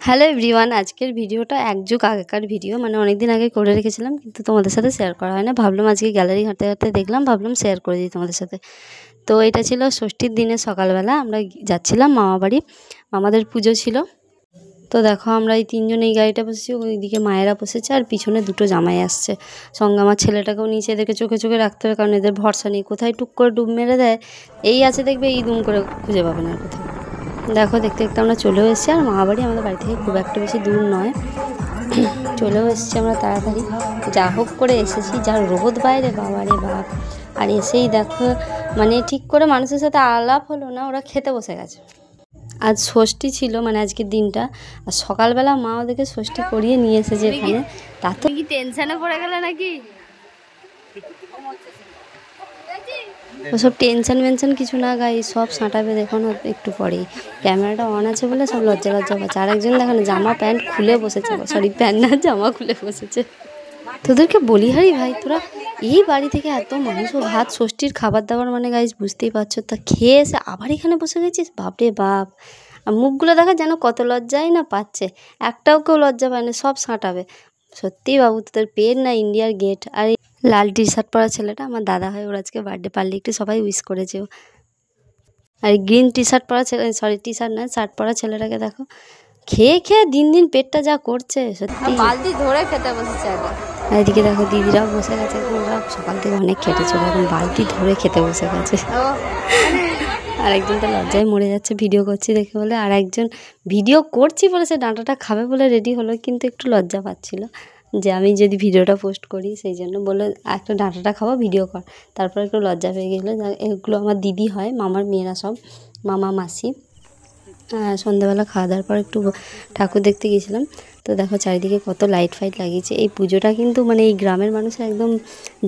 Hello everyone, আজকের ভিডিওটা এক যুগ আগেকার ভিডিও, মানে অনেক দিন আগে করে রেখেছিলাম কিন্তু তোমাদের সাথে শেয়ার করা হয় না। ভাবলাম আজকে গ্যালারি ঘাঁটতে ঘাঁটতে দেখলাম, ভাবলাম শেয়ার করে দিই তোমাদের সাথে। তো এটা ছিল ষষ্ঠীর দিনে সকালবেলা আমরা যাচ্ছিলাম মামা বাড়ি, মামাদের পুজো ছিল। তো দেখো আমরা এই তিনজন এই গাড়িটা বসেছি, ওইদিকে মায়েরা বসেছে আর পিছনে দুটো জামাই আসছে সঙ্গে। আমার ছেলেটাকেও নিচে এদেরকে চোখে চোখে রাখতে হবে, কারণ এদের ভরসা নেই, কোথায় টুক করে ডুব মেরে দেয়। এই আছে দেখবে, এই দুম করে খুঁজে পাবে না কোথাও। দেখো দেখতে দেখতে আমরা চলেও এসেছি, আর মামাবাড়ি আমাদের বাড়ি থেকে খুব একটা বেশি দূর নয়। চলেও এসেছি আমরা তাড়াতাড়ি, যা হোক করে এসেছি। যা রোদ বাইরে, বাবা রে বাপ! আর এসেই দেখো মানে ঠিক করে মানুষের সাথে আলাপ হলো না, ওরা খেতে বসে গেছে। আজ ষষ্ঠী ছিল, মানে আজকের দিনটা। আর সকালবেলা মা ওদেরকে ষষ্ঠী করিয়ে নিয়ে এসেছে এখানে। তা তো কি টেনশনে পড়ে গেলে নাকি? ওসব টেনশন মেনশন কিছু না গাই, সব সাঁটাবে দেখো না একটু পরেই। ক্যামেরাটা অন আছে বলে সব লজ্জা লজ্জা পাচ্ছে। আর একজন দেখো না জামা প্যান্ট খুলে বসেছে, সরি প্যান্ট না জামা খুলে বসেছে। তোদেরকে বলি হারি ভাই, তোরা এই বাড়ি থেকে এত মাংস ভাত ষষ্ঠীর খাবার দাবার মানে গাইজ বুঝতেই পারছো, তা খেয়ে এসে আবার এখানে বসে গেছিস, বাপরে বাপ! আর মুখগুলো দেখা যেন কত লজ্জাই না পাচ্ছে, একটাও কেউ লজ্জা পায় না, সব সাঁটাবে। সত্যিই বাবু, তোদের পেট না ইন্ডিয়ার গেট। আর এই লাল টি শার্ট পরা ছেলেটা আমার দাদা হয়, ওর আজকে বার্থডে, পারলে একটু সবাই উইশ করেছে। আর গ্রিন টি শার্ট পরা ছেলে, সরি টি শার্ট নয় শার্ট পরা ছেলেটাকে দেখো, খেয়ে খেয়ে দিন দিন পেটটা যা করছে সত্যি। বালতি ধরে খেতে বসেছে একদম। আর এদিকে দেখো দিদিরাও বসে গেছে, ওরা সকাল থেকে অনেক খেটেছিল, এখন বালতি ধরে খেতে বসে গেছে। আর একজন তো লজ্জায় মরে যাচ্ছে ভিডিও করছি দেখে বলে, আর একজন ভিডিও করছি বলে সে ডাঁটাটা খাবে বলে রেডি হলো, কিন্তু একটু লজ্জা পাচ্ছিল যে আমি যদি ভিডিওটা পোস্ট করি, সেই জন্য বললো একটা ডাঁটাটা খাবো, ভিডিও কর। তারপর একটু লজ্জা পেয়ে গেছিলো। এগুলো আমার দিদি হয়, মামার মেয়েরা সব, মামা মাসি। সন্ধ্যাবেলা খাওয়া দাওয়ার পর একটু ঠাকুর দেখতে গিয়েছিলাম। তো দেখো চারিদিকে কত লাইট ফাইট লাগিয়েছে। এই পুজোটা কিন্তু মানে এই গ্রামের মানুষের একদম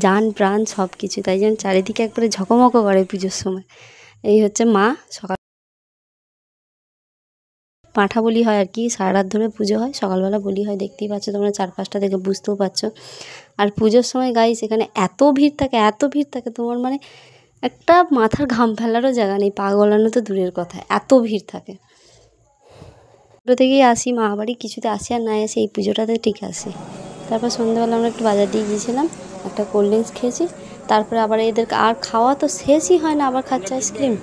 জান প্রাণ সব কিছু, তাই জন্য চারিদিকে একবারে ঝকমকো করে পুজোর সময়। এই হচ্ছে মা, সকাল পাঁঠা বলি হয় আর কি, সারা রাত ধরে পুজো হয়, সকালবেলা বলি হয়, দেখতেই পাচ্ছ তোমরা, 4-5টা দেখে বুঝতেও পারছো। আর পুজোর সময় গাইস এখানে এত ভিড় থাকে, এত ভিড় থাকে, তোমার মানে একটা মাথার ঘাম ফেলারও জায়গা নেই, পা গলানো তো দূরের কথা, এত ভিড় থাকে। ছোটো থেকেই আসি মা বাড়ি, কিছুতে আসি আর নাই আসি, এই পুজোটাতে ঠিক আসি। তারপর সন্ধ্যাবেলা আমরা একটু বাজার দিয়ে গিয়েছিলাম, একটা কোল্ড ড্রিঙ্কস খেয়েছি। তারপরে আবার এদের আর খাওয়া তো শেষই হয় না, আবার খাচ্ছে আইসক্রিম।